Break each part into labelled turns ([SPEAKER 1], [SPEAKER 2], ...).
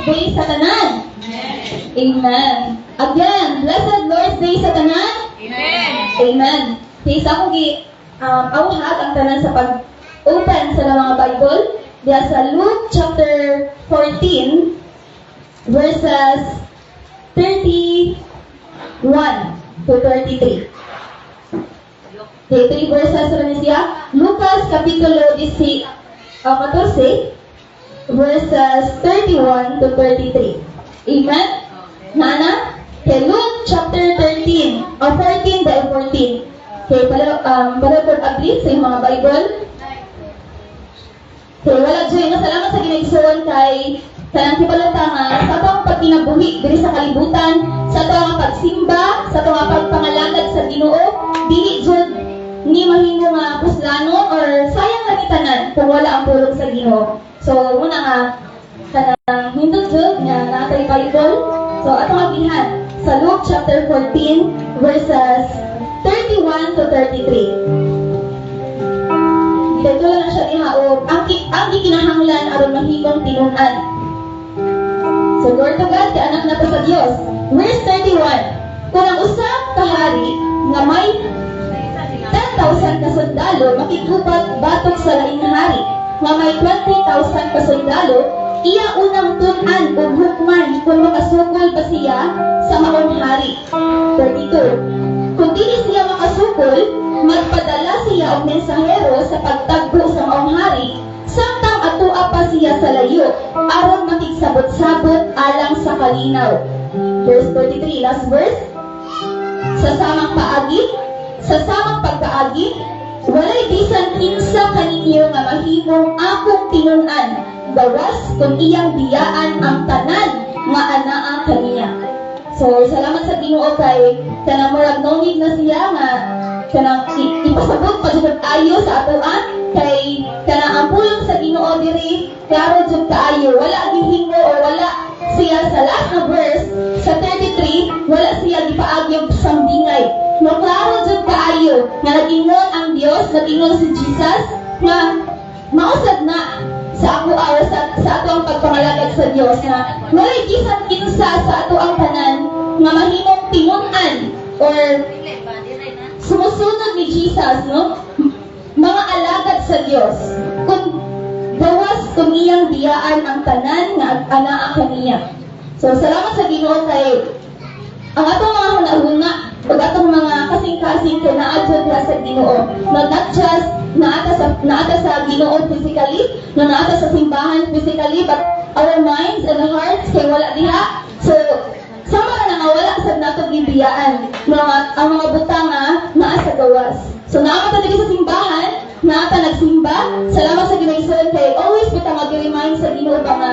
[SPEAKER 1] Day sa tanan. Amen. Again, Blessed Lord's Day sa tanan. Amen. Kaya sa akong awhag ang tanan sa pag-open sa mga Bible. Diya sa Luke chapter 14, verses 31 to 33. Okay, 3 verses rin siya. Lucas kapitulo 14, verses 31 to 33. Amen? Nana? Okay, Luke chapter 13, or 14 dahil 14. Okay, para po update sa mga Bible. Okay, wala dyan. Salamat sa ginagsuon kay kanang kibalata nga sa atong pagkinabuhi diri sa kalibutan, sa atong pagsimba, sa atong pagpangalagad sa Ginoo, dili jud ni mahimo nga puslano or sayang lang itanan kung wala ang pulong sa Ginoo. So, muna nga kanang hindot jud nga natay Bible. So, atong agihan sa Luke chapter 14 verses 31 to 33. Dito lang na siya ihaog. Ang gikinahanglan aron mahimong tinunan. So, Lord to God, kay anak nato sa Dios. Verse 31. Kung ang usap kahari nga may 10,000 ka sundalo makigupat batok sa laing hari nga may 20,000 ka sundalo, iya unang tunan o hukman kung makasukol ba siya sa maong hari. 32. Kung dili siya makasukol, magpadala siya og mensahero sa pagtagbo sa maong hari, samtang atua pa siya sa layo, aron makigsabot-sabot alang sa kalinaw. Verse 33, last verse. Sa samang pagkaagi, walay bisan kinsa kaninyo nga mahimong akong tinunan, gawas kung iyang biyaan ang tanan nga anaa kaniya. So, salamat sa Ginoo kay kanang murag nongig na siya nga kanang ipasabot pa jud ayo sa atoan kay kanang ang pulong sa Ginoo diri klaro jud kaayo, wala gihimo o wala siya sa last na verse sa 33 wala siya gipaagi og sambingay. No, klaro jud kaayo nga nag-ingon ang Dios, nag-ingon si Jesus nga mausad na sa ako or sa ato ang pagpangalagad sa Dios na walay bisan kinsa sa ato ang tanan nga mahimong tinunan or sumusunod ni Jesus, no? Mga alagad sa Dios. Kung gawas kung iyang biyaan ang tanan nga anaa kaniya. So salamat sa Ginoo kay ang atong mga hunahuna ug atong mga kasing-kasing kay naadjud sa Ginoo. Not just naata sa Ginoo physically, naata sa simbahan physically, but our minds and hearts kay wala diha. So sama na nga wala sa natong gibiyaan ang mga butang naa sa gawas. So naata diri sa simbahan, naata nagsimba. Salamat sa Ginoo kay always butang mag-remind sa Ginoo ba nga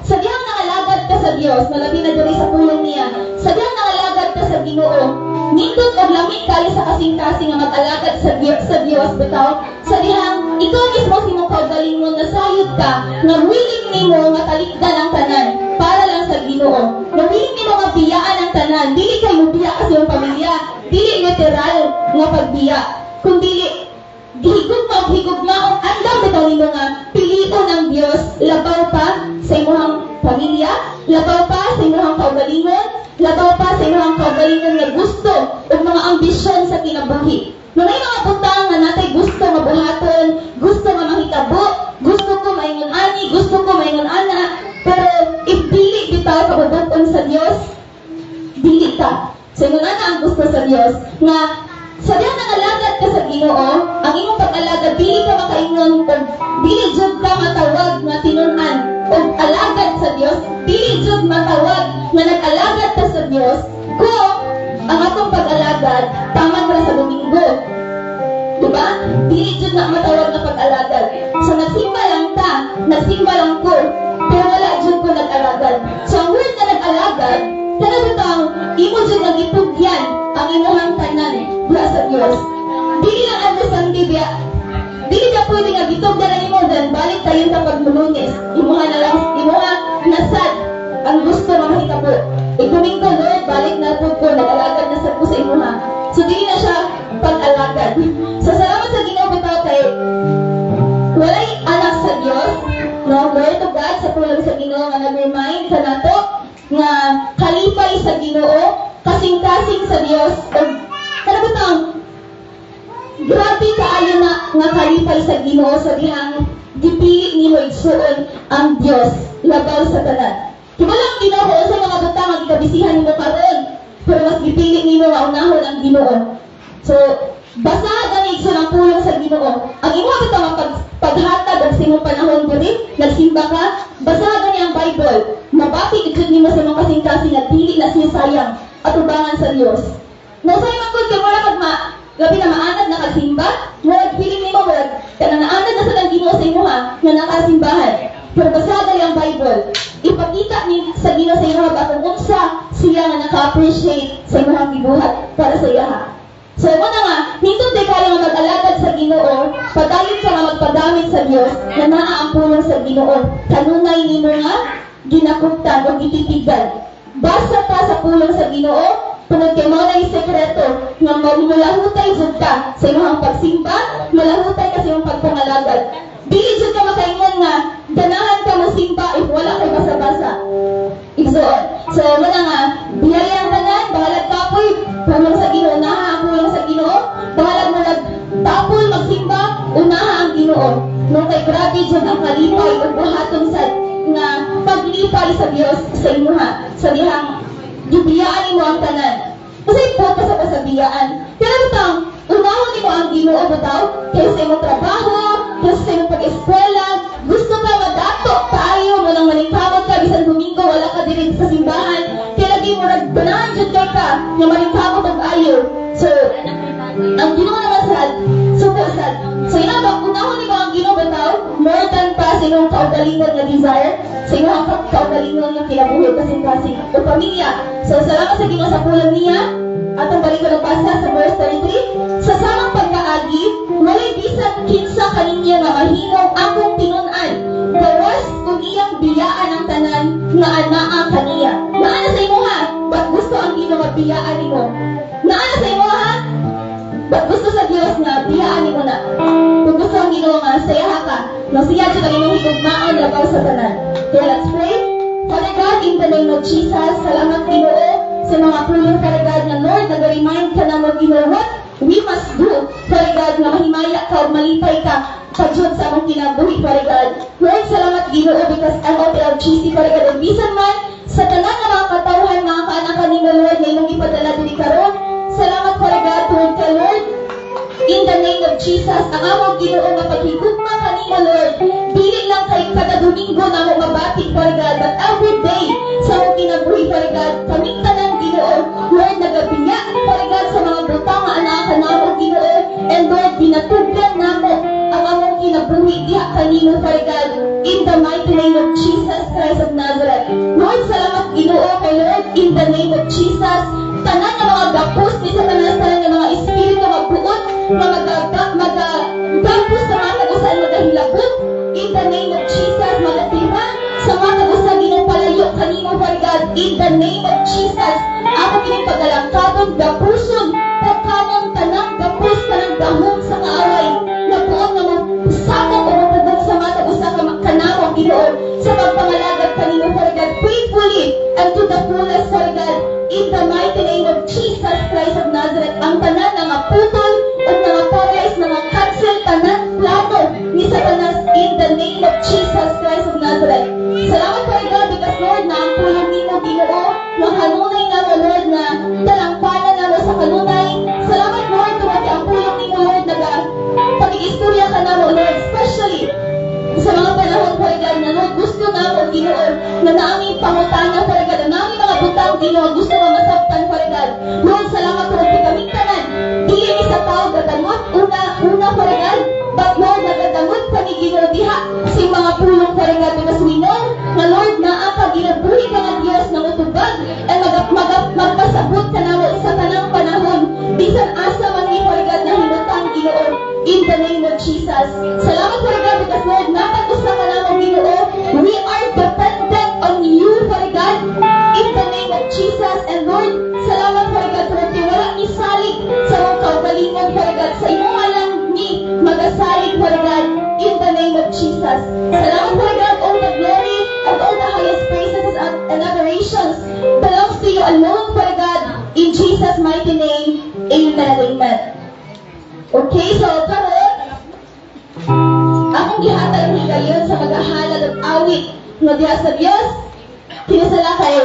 [SPEAKER 1] sa diyang nangalagad ka sa Dios, nalabi na diri sa pulong niya. Sa diyang nangalagad ka sa Ginoo, nindot og lamig kayo sa kasing-kasing nga mag-alagad sa Dios bitaw. Sa dihang ikaw mismo si mo kaugalingon na sayod ka, nga willing nimo nga talikdan ang tanan para lang sa Ginoo. Nga willing nimo nga biyaan ang tanan, dili kay mo biya sa iyong pamilya, dili literal nga pagbiya, kundi higugma ang andam bitaw nimo nga pilion ang Dios labaw pa sa imong pamilya, labaw pa sa imong kaugalingon, labaw pa sa imong kaugalingon nga gusto ug mga ambisyon sa kinabuhi. May mga butang nga natay gusto nga buhaton, gusto nga mahitabo, gusto ko maingon ani, gusto ko maingon ana, pero if dili bitaw ka bubuton sa Dios, dili ka. So ingon ana ang gusto sa Dios nga sa diyang nangalagad ka sa Ginoo, ang imong pag-alagad, dili ka makaingon o dili jud ka matawag nga tinunan o alagad sa Dios, dili jud matawag nga nag-alagad ka sa Dios kung ang atong pag-alagad taman ra sa Domingo. Diba? Dili jud na matawag na pag-alagad. So nagsimba lang ta, nagsimba lang ko, pero wala jud ko nag-alagad. So ang word na nag-alagad, kana butang imo jud nagitugyan ang imong tanan diha sa Dios. Dili lang understand biya. Dili ka pwede nga gitugyan ang imo dan balik tayo sa pagmulunes. Imuha na lang, imuha nasad ang gusto nga mahitabo. Domingo, Lord, balik na po ko, nag-alagad na sa ko sa imuha. So dili na siya pag-alagad. So salamat sa Ginoo bitaw kay walay anak sa Dios. No, glory to God sa pulong sa Ginoo nga nag-remind sa sa Ginoo, kasing-kasing sa Dios, ug kanabutang grabe kaayo na nga kalipay sa Ginoo sa dihang gipili nimo igsuon ang Dios labaw sa tanan. Kibalang Ginoo sa mga butang ang gikabisihan nimo karon, pero mas gipili nimo nga unahon ang Ginoo. So, basahan gani igsoon ang pulong sa Ginoo. Ang imo bitaw nga paghatag og sa imong panahon diri, nagsimba ka, basahan gani ang Bible. Mabati igsoon nimo sa mga kasing-kasing nga dili na siya sayang at ubangan sa Dios. Nasay man kun kay wala gabi na maanad na kasimba, murag feeling nimo murag kanang naanad na sa Ginoo sa imuha nga nakasimbahan. Pero basahan gani ang Bible. Ipakita ni sa Ginoo sa imuha ba kung unsa siya nga naka-appreciate sa imong gibuhat para sa iya. So, muna nga, hintod di kayo nga mag-alagad sa Ginoo, padayon ka nga magpadamit sa Dios na naaampulong sa Ginoo. Kanunay nimo nga ginakuptan o gititigan. Basta ka sa pulong sa Ginoo, tungod kay mga na sekreto nga malahutay jud ka sa imong pagsimba, malahutay ka sa imong pagpangalagad. Dili jud ka makaingon nga ganahan ka mosimba if wala kay basa-basa. Igsoon. So, muna nga, biyayang tanan, bahalag kapoy, pulong sa Ginoo, unaha ang pulong sa Ginoo, bahalag mo nagtapol, magsimba, unaha ang Ginoo. Nung kay grabe dyan ang kalipay o buhaton sa nga paglipay sa Dios sa imuha, sa dihang gibiyaan mo ang tanan. Kasi po ka sa kasabiyaan. Kaya butang, unahon mo ang Ginoo butaw, kaya sa imong trabaho, kaya sa imong pag-eskwela, gusto ka madato, tayo mo nang maningkamot ka, bisan Domingo, wala ka din sa simbahan, kaya lagi mo nagbanahan dyan ka nga maningkamot ang ayo. So, ang Ginoo naman sad, suko sad. So, inabang, unahon mo ang Ginoo butaw, more than pa sa imong kaugalingon nga desire, sa imong kaugalingon nga kinabuhi kasing-kasing o pamilya. So, salamat sa Ginoo sa pulang niya. Atong balik ko nagbasa sa verse 33. Sa samang pagkaagi, walay bisan kinsa kaninya nga mahimong akong tinun-an. Gawas kung iyang biyaan ang tanan nga anaa kaniya. Naana sa imo ha? Ba't gusto ang Ginoo nga biyaan nimo? Naana sa imo ha? Ba't gusto sa Dios nga biyaan nimo na? Kung gusto ang Ginoo nga sayaha ka, nang siya jud ang imong higugmaon labaw sa tanan. Kaya let's pray. Father God, in the name of Jesus, salamat Ginoo sa mga pulong, Father God, na Lord, nag-remind ka na mo, Ginoo, what we must do, Father God, na mahimaya ka o malipay ka sa among kinabuhi, Father God. Lord, salamat Ginoo, because I'm OPLGC, Father God, and bisan man sa tanan ng mga katawhan, mga kaanakan ni Lord, na imong ipadala diri karon. Salamat, Father God, tungod ka, Lord. In the name of Jesus, ang among Ginoo nga paghigugma kanimo, Lord, dili lang kay kada Domingo na mo mabati, Father God, but every day sa among kinabuhi, Father God, kaming tanan, Ginoo, Lord, nagabiya, Father God, sa mga butang nga anakan namo, Ginoo, and Lord, binatugyan namo ang among kinabuhi diha kanimo, Father God, in the mighty name of Jesus Christ of Nazareth. Lord, salamat Ginoo kay Lord, in the name of Jesus, tanan nga mga gapos ni sa tanan nga mga espiritu magbuot nga magagapos sa mga tagusan magahilabot in the name of Jesus, magatira sa mga tagusan ginong palayo kanimo, Father God, in the name of Jesus. Ako kining pagalangkabon gapuson pagkamang tanang gapos kanang gahom sa kaaway nabuot nga sakop o mapagod sa mga tagusan kanamo, Ginoo, sa pagpangalagad kanimo, Father God, faithfully and to the fullest, Father God, in the mighty name of Jesus Christ of Nazareth. Ang tanan nga putol o mga paralyzed, mga cancel, tanan plano ni Satanas in the name of Jesus Christ of Nazareth. Salamat, Father God, because Lord, na ang pulong nimo, Ginoo, na kanunay na mo, Lord, na talangpanan na mo sa kanunay. Salamat, Lord, tumati ang pulong nimo, Lord, pag-istorya ka na mo, Lord, especially sa mga panahon, Father God, na Lord, gusto na mo, Ginoo, na naaming pangutana, Father God, na naaming mga butang, Ginoo, gusto mo masabtan, Father God. Lord, salamat po, kaming tanan. Dili ni sa tao gagamot, una, Father God, but Lord, nagagamot pa ni Ginoo diha sa mga pulong, Father God, because we know na Lord, naa ka ginabuhi ka nga Dios na utubag and magpasabot ka na mo sa tanang panahon. Bisan asa man ni, Father God, na hinutang, Ginoo, in the name of Jesus. Salamat, Father God, because Lord, napag-usa ka na mo, Ginoo. We are dependent on you, Father God, in the name of Jesus. And Lord, salamat, Father God, for wala ni salig sa mga kaugalingon, Father God, sa imo lang ni magasalig, Father God, in the name of Jesus. Salamat, Father God, all the glory and all the highest praises and adorations belongs to you alone. Okay, so karon akong gihatag ni kayo sa maghahalad og awit nga diha sa Dios. Kini sila kay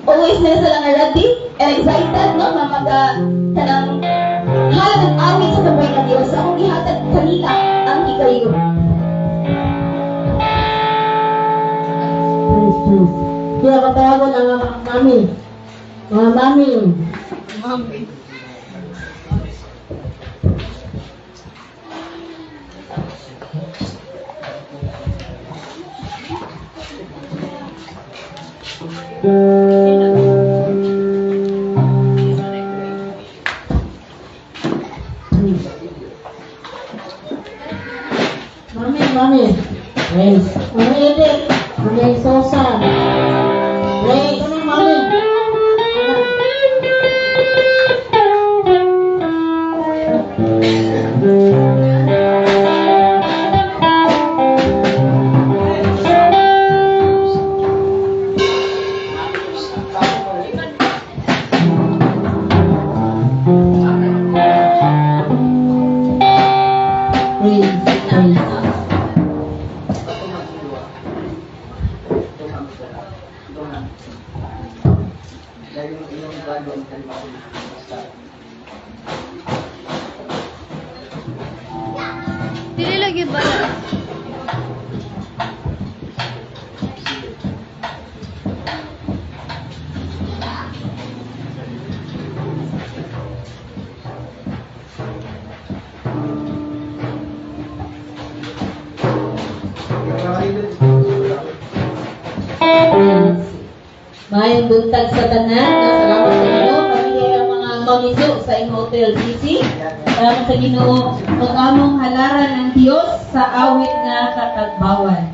[SPEAKER 1] always na sila nga ready and excited no nga maga kanang halad og awit sa kamay nga Dios. Akong gihatag kanila ang hikayo.
[SPEAKER 2] Please. Kaya katawagan ang mga mami. Mga mami. Mami. Yes. Mami Edith. Mami Sosa. Yes. Mami.
[SPEAKER 3] Dili lagi ba?
[SPEAKER 2] Mayong buntag sa tanan, salamat sa Ginoo, pamilya ang mga mamiso sa imong hotel DC. Salamat sa Ginoo, pag-among halaran ng Dios sa awit nga katagbawan.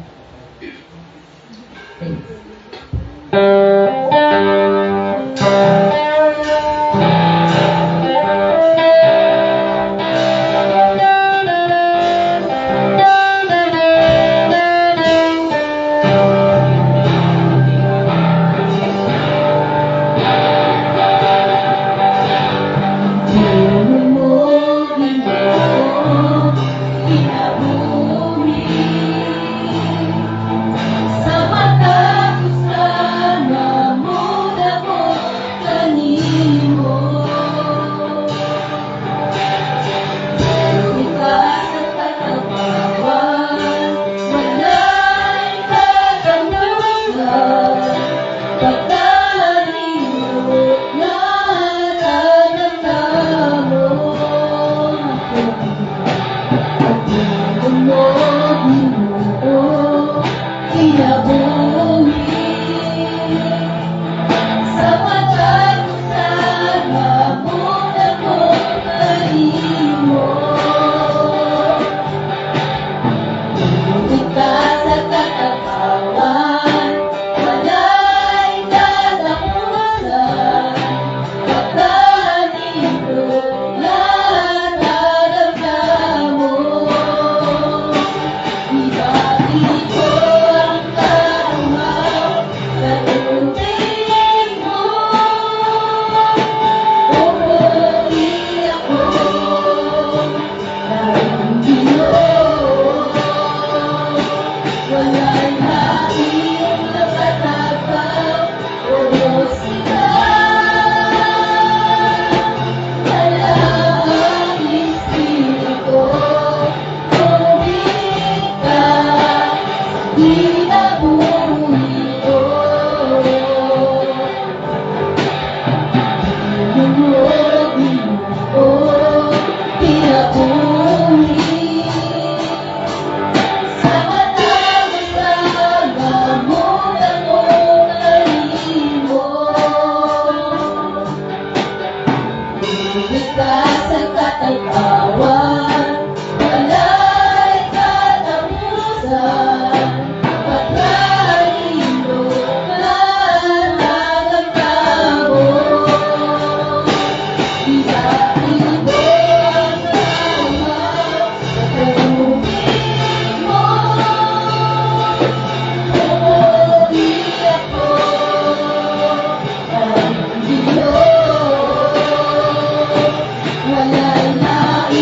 [SPEAKER 1] Wala na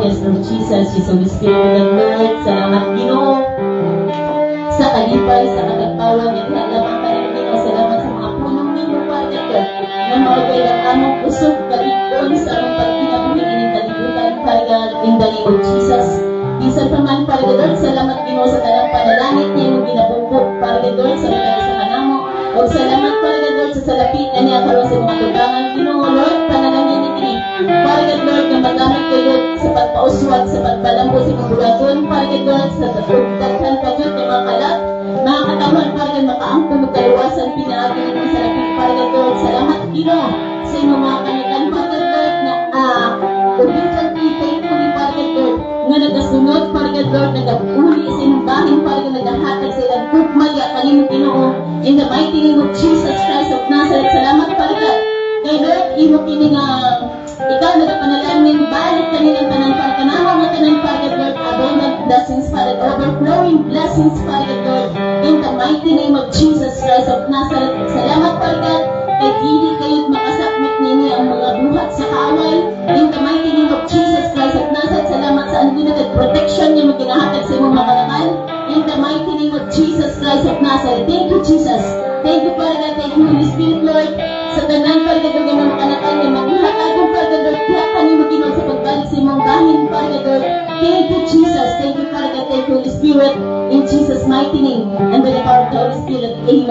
[SPEAKER 2] Yes, Lord Jesus, yes, Holy Spirit of God, salamat Ginoo sa kalipay, sa kagagpawag, at halaman ka rin Ginoo, salamat sa mga punong ninyo, Father God, na maugay ang among usog, kalikon sa among pagkinabuhin ining kalibutan, Father God, in the name of Jesus. Bisan pa man, Father God, salamat Ginoo sa tanang panalangit niya yung ginabubok, Father God, sa mga sa kanamo, o salamat, Father God, sa salapit na niya karoon sa mga tugangan, Ginoo, Lord, panalangin ni Kini, Father God, Lord, na magamit kayo sa pagpauswag, sa pagpalambo sa mga bulagon, Father God, sa pagdaghan pa Diyos ng mga kalat, mga katawan, Father God, makaangko magkaluwasan, pinaagin ng salapit, Father God, salamat Ginoo sa inyong mga kanikan, Father God, na obediently, faithfully, Father God, nga nagasunod, Father God, Lord, nagapuli sa inyong bahin, Father God, nagahatag sa ilang tukmay, at kanimong Ginoo, in the mighty name of Jesus Christ of Nazareth, salamat, Father God, kay Lord, imo kini nga ikaw nagapanalangin, balik kanilang tanan para kanama mga tanan para Lord, abundant blessings para overflowing blessings para Lord, in the mighty name of Jesus Christ of Nazareth. Salamat para God, kay dili kayo't makasakmit ninyo ang mga buhat sa kaaway, in the mighty name of Jesus Christ of Nazareth. Salamat sa unlimited protection niyo magkinahatag sa imong mga kanakan, in the mighty name of Jesus Christ of Nazareth. Thank you, Jesus. Thank you para God, thank you, Holy Spirit, Lord, sa tanan para God, ng mga kanakan niyo maghihatagong para God, Lord, kaya kanimo Ginoo sa pagbalik sa imong bahin para God. Thank you, Jesus. Thank you, Father God. Thank you, Holy Spirit. In Jesus' mighty name, and by the power of the Holy Spirit. Amen.